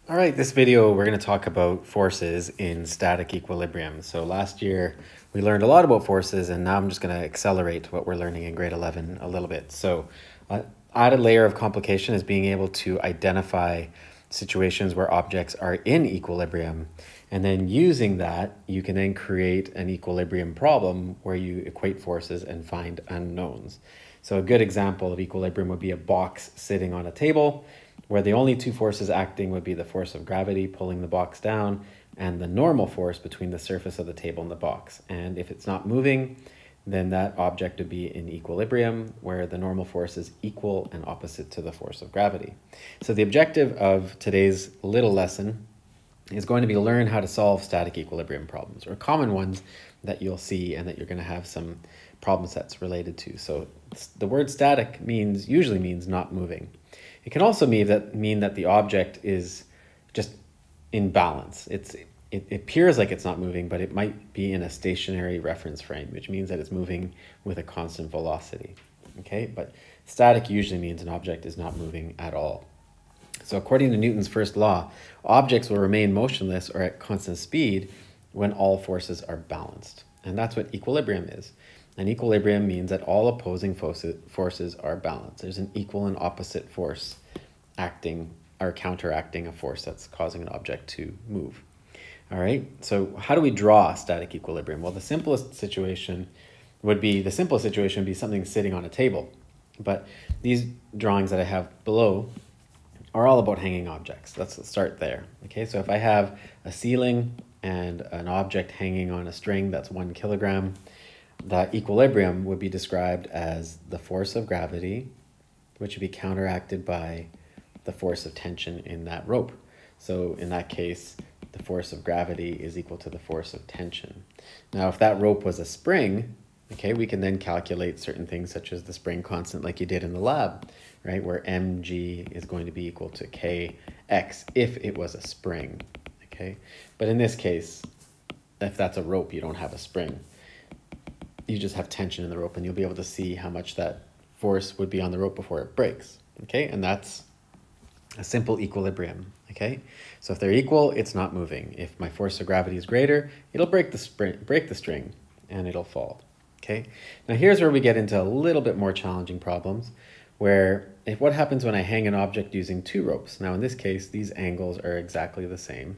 All right, this video we're going to talk about forces in static equilibrium. So last year we learned a lot about forces, and now I'm just going to accelerate what we're learning in grade 11 a little bit. So added layer of complication is being able to identify situations where objects are in equilibrium, and then using that you can then create an equilibrium problem where you equate forces and find unknowns. So a good example of equilibrium would be a box sitting on a table, where the only two forces acting would be the force of gravity pulling the box down and the normal force between the surface of the table and the box. And if it's not moving, then that object would be in equilibrium, where the normal force is equal and opposite to the force of gravity. So the objective of today's little lesson is going to be to learn how to solve static equilibrium problems, or common ones that you'll see and that you're going to have some problem sets related to. So the word static usually means not moving. It can also mean that the object is just in balance. It appears like it's not moving, but it might be in a stationary reference frame, which means that it's moving with a constant velocity. Okay, but static usually means an object is not moving at all. So according to Newton's first law, objects will remain motionless or at constant speed when all forces are balanced. And that's what equilibrium is. An equilibrium means that all opposing forces are balanced. There's an equal and opposite force acting or counteracting a force that's causing an object to move. All right, so how do we draw static equilibrium? Well, the simplest situation would be something sitting on a table. But these drawings that I have below are all about hanging objects. Let's start there. Okay, so if I have a ceiling and an object hanging on a string that's 1 kilogram, the equilibrium would be described as the force of gravity, which would be counteracted by the force of tension in that rope. So in that case, the force of gravity is equal to the force of tension. Now, if that rope was a spring, okay, we can then calculate certain things such as the spring constant like you did in the lab, right? Where mg is going to be equal to kx if it was a spring, okay? But in this case, if that's a rope, you don't have a spring. You just have tension in the rope, and you'll be able to see how much that force would be on the rope before it breaks, okay? And that's a simple equilibrium, okay? So if they're equal, it's not moving. If my force of gravity is greater, it'll break the string, and it'll fall, okay? Now here's where we get into a little bit more challenging problems, where what happens when I hang an object using 2 ropes? Now in this case, these angles are exactly the same.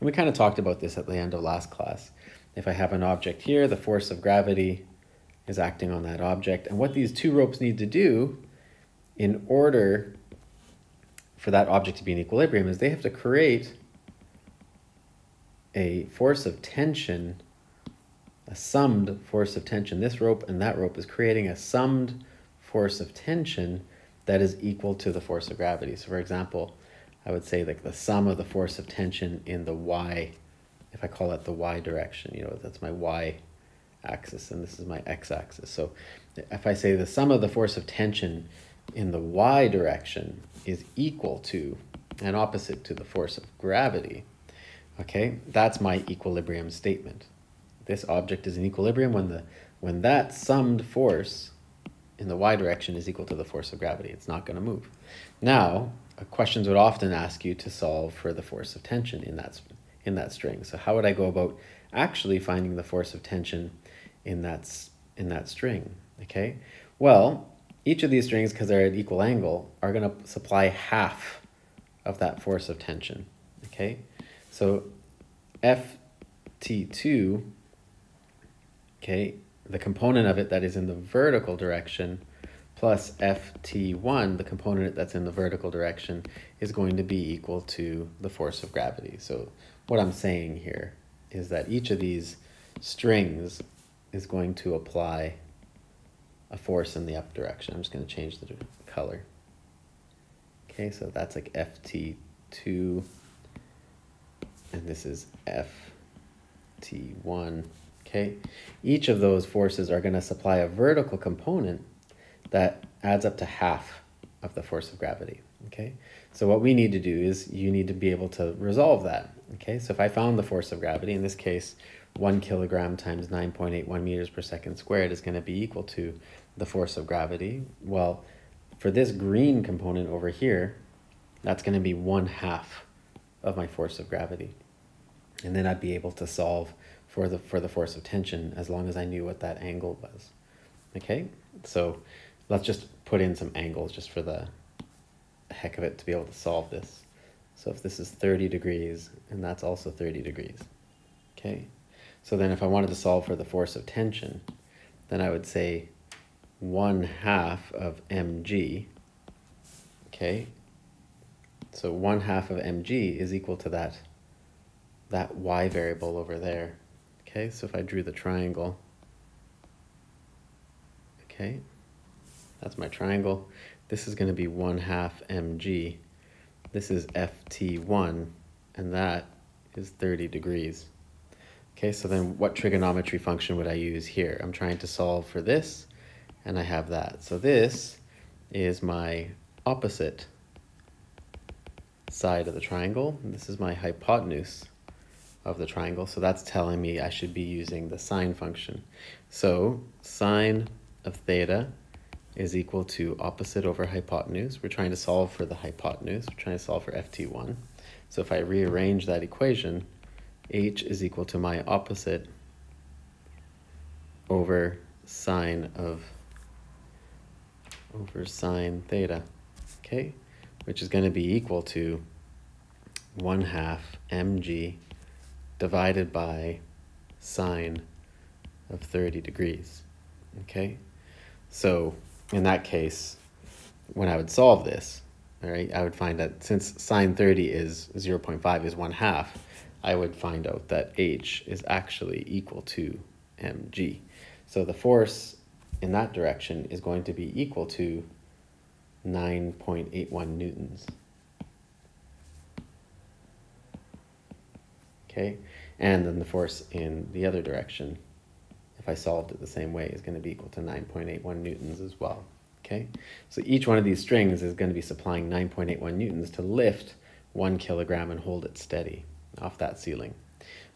And we kind of talked about this at the end of last class. If I have an object here, the force of gravity is acting on that object. And what these 2 ropes need to do in order for that object to be in equilibrium is they have to create a force of tension, a summed force of tension. This rope and that rope is creating a summed force of tension that is equal to the force of gravity. So for example, I would say like the sum of the force of tension in the y, if I call it the y direction, that's my y axis and this is my x-axis. So if I say the sum of the force of tension in the y direction is equal to and opposite to the force of gravity, okay, that's my equilibrium statement. This object is in equilibrium when that summed force in the y direction is equal to the force of gravity. It's not going to move. Now, questions would often ask you to solve for the force of tension in that string. So how would I go about actually finding the force of tension in that string? Okay, well, each of these strings, because they're at equal angle, are going to supply half of that force of tension. Okay, so Ft2, okay, the component of it that is in the vertical direction, plus Ft1, the component that's in the vertical direction, is going to be equal to the force of gravity. So what I'm saying here is that each of these strings is going to apply a force in the up direction. I'm just going to change the color. Okay, so that's like Ft2, and this is Ft1. Okay, each of those forces are going to supply a vertical component that adds up to half of the force of gravity. Okay, so what we need to do is you need to be able to resolve that. Okay, so if I found the force of gravity, in this case 1 kilogram times 9.81 meters per second squared is going to be equal to the force of gravity. Well, for this green component over here, that's going to be 1/2 my force of gravity. And then I'd be able to solve for the force of tension as long as I knew what that angle was. Okay, so let's just put in some angles just for the heck of it to be able to solve this. So if this is 30 degrees and that's also 30 degrees, okay? So then if I wanted to solve for the force of tension, then I would say 1/2 of mg, okay? So 1/2 of mg is equal to that y variable over there. Okay, so if I drew the triangle, okay, that's my triangle. This is going to be 1/2 mg. This is ft1, and that is 30 degrees. Okay, so then what trigonometry function would I use here? I'm trying to solve for this, and I have that. So this is my opposite side of the triangle, and this is my hypotenuse of the triangle. So that's telling me I should be using the sine function. So sine of theta is equal to opposite over hypotenuse. We're trying to solve for the hypotenuse. We're trying to solve for ft1. So if I rearrange that equation, h is equal to my opposite over sine theta, okay? Which is going to be equal to 1/2 mg divided by sine of 30 degrees, okay? So in that case, when I would solve this, all right, I would find that since sine 30 is 0.5 is 1/2, I would find out that h is actually equal to mg. So the force in that direction is going to be equal to 9.81 newtons. Okay, and then the force in the other direction, if I solved it the same way, is going to be equal to 9.81 newtons as well. Okay, so each one of these strings is going to be supplying 9.81 newtons to lift 1 kilogram and hold it steady off that ceiling.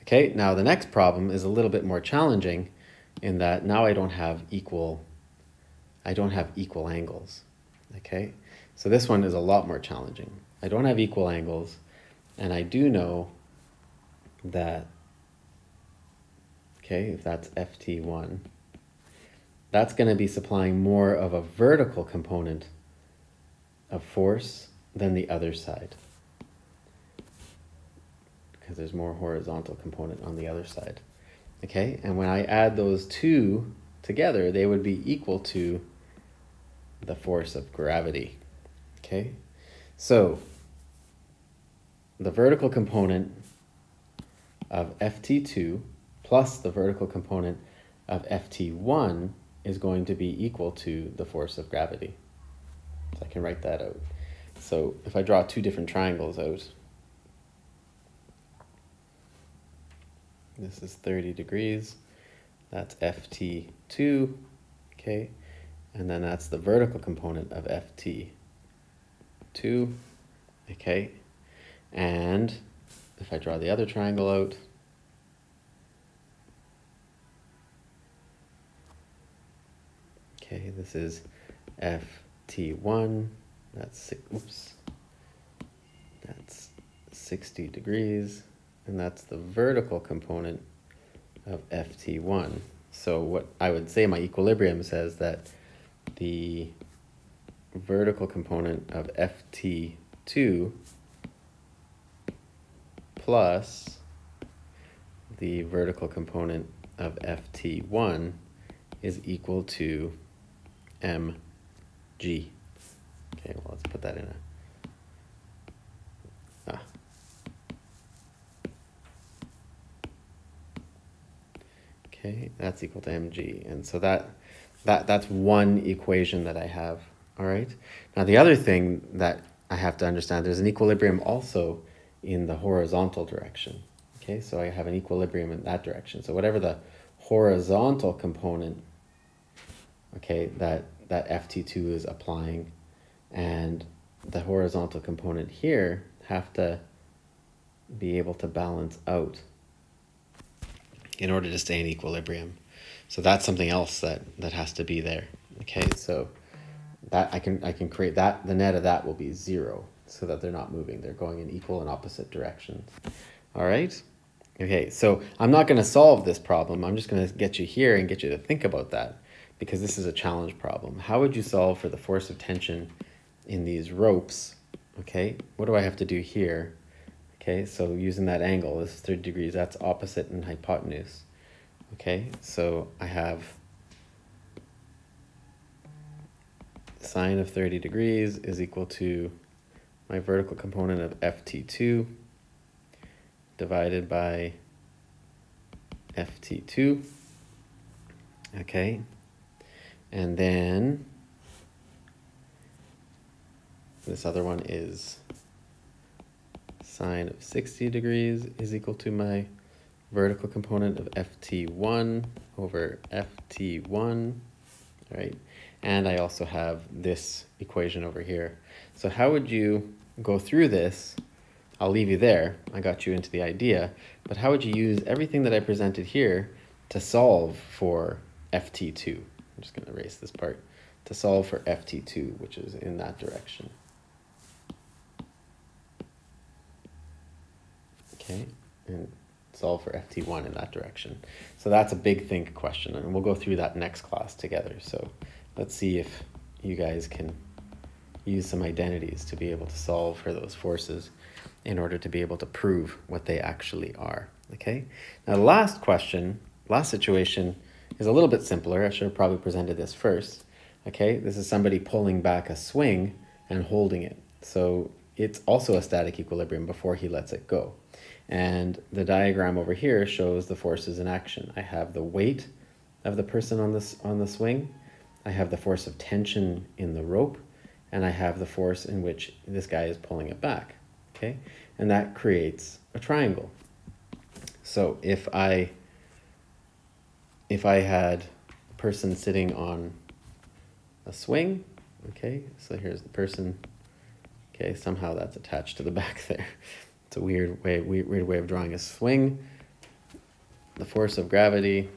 Okay, now the next problem is a little bit more challenging in that now I don't have equal angles. Okay, so this one is a lot more challenging. I don't have equal angles, and I do know that, okay, if that's ft1, that's going to be supplying more of a vertical component of force than the other side, because there's more horizontal component on the other side. Okay, and when I add those two together, they would be equal to the force of gravity. Okay, so the vertical component of ft2 plus the vertical component of ft1 is going to be equal to the force of gravity. So I can write that out. So if I draw two different triangles out, this is 30 degrees, that's ft2, okay, and then that's the vertical component of ft2, okay, and if I draw the other triangle out, okay, this is ft1, that's 60 degrees, and that's the vertical component of ft1. So what I would say, my equilibrium says that the vertical component of ft2 plus the vertical component of ft1 is equal to mg. Okay, well, let's put that in okay, that's equal to mg. And so that's one equation that I have. All right. Now the other thing that I have to understand, there's an equilibrium also in the horizontal direction. Okay, so I have an equilibrium in that direction. So whatever the horizontal component, okay, that ft2 is applying, and the horizontal component here have to be able to balance out in order to stay in equilibrium. So that's something else that has to be there. Okay, so that I can create that, the net of that will be 0. so that they're not moving. They're going in equal and opposite directions. All right? Okay, so I'm not going to solve this problem. I'm just going to get you here and get you to think about that, because this is a challenge problem. How would you solve for the force of tension in these ropes? Okay, what do I have to do here? Okay, so using that angle, this is 30 degrees, that's opposite and hypotenuse. Okay, so I have sine of 30 degrees is equal to my vertical component of ft2 divided by ft2. Okay, and then this other one is sine of 60 degrees is equal to my vertical component of ft1 over ft1, right? And I also have this equation over here. So how would you go through this? I'll leave you there. I got you into the idea, but how would you use everything that I presented here to solve for ft2? I'm just going to erase this part. To solve for ft2, which is in that direction. Okay, and solve for ft1 in that direction. So that's a big think question, and we'll go through that next class together. So let's see if you guys can use some identities to be able to solve for those forces in order to be able to prove what they actually are. Okay, now the last question, last situation is a little bit simpler. I should have probably presented this first. Okay, this is somebody pulling back a swing and holding it. So it's also a static equilibrium before he lets it go. And the diagram over here shows the forces in action. I have the weight of the person on the swing, I have the force of tension in the rope, and I have the force in which this guy is pulling it back. Okay, and that creates a triangle. So if I had a person sitting on a swing, okay, so here's the person. Okay, somehow that's attached to the back there. It's a weird way of drawing a swing. The force of gravity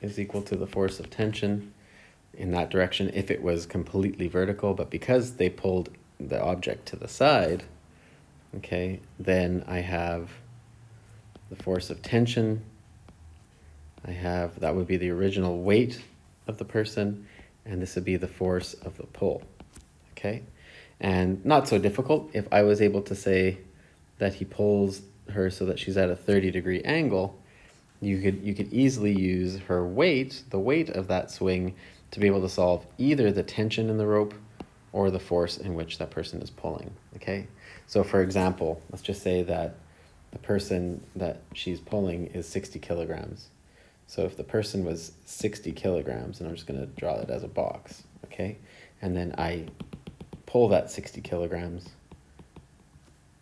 is equal to the force of tension in that direction if it was completely vertical, but because they pulled the object to the side, okay, then I have the force of tension. That would be the original weight of the person, and this would be the force of the pull, okay? And not so difficult. If I was able to say that he pulls her so that she's at a 30-degree angle, you could easily use her weight, the weight of that swing, to be able to solve either the tension in the rope or the force in which that person is pulling, okay? So for example, let's just say that the person that she's pulling is 60 kilograms. So if the person was 60 kilograms, and I'm just gonna draw it as a box, okay? And then I pull that 60 kilograms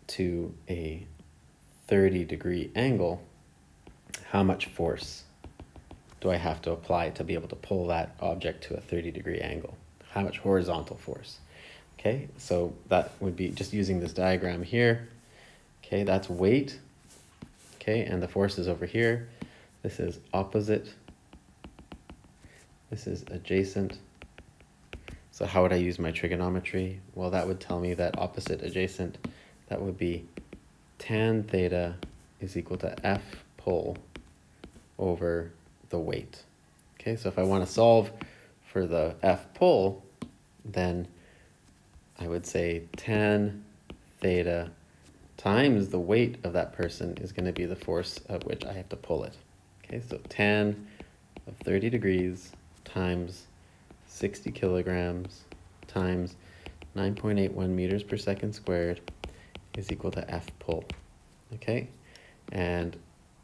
to a 30-degree angle, how much force do I have to apply to be able to pull that object to a 30-degree angle? How much horizontal force? Okay, so that would be just using this diagram here. Okay, that's weight. Okay, and the force is over here. This is opposite. This is adjacent. So how would I use my trigonometry? Well, that would tell me that opposite adjacent, that would be tan theta is equal to F pull over the weight. Okay, so if I want to solve for the F pull, then I would say tan theta times the weight of that person is going to be the force at which I have to pull it. Okay, so tan of 30 degrees times 60 kilograms times 9.81 meters per second squared is equal to F pull. Okay, and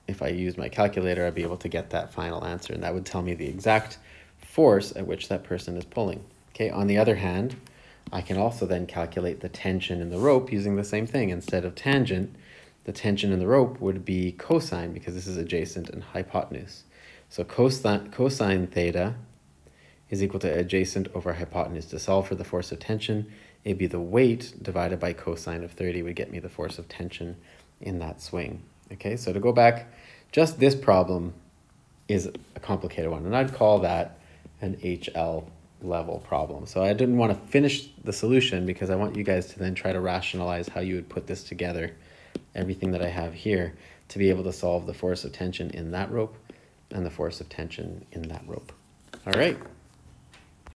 if I use my calculator, I'd be able to get that final answer, and that would tell me the exact force at which that person is pulling. Okay, on the other hand, I can also then calculate the tension in the rope using the same thing. Instead of tangent, the tension in the rope would be cosine, because this is adjacent and hypotenuse. So cosine theta is equal to adjacent over hypotenuse. To solve for the force of tension, it'd be the weight divided by cosine of 30 would get me the force of tension in that swing. Okay, so to go back, just this problem is a complicated one, and I'd call that an HL level problem. So I didn't want to finish the solution because I want you guys to then try to rationalize how you would put this together, everything that I have here, to be able to solve the force of tension in that rope and the force of tension in that rope. All right.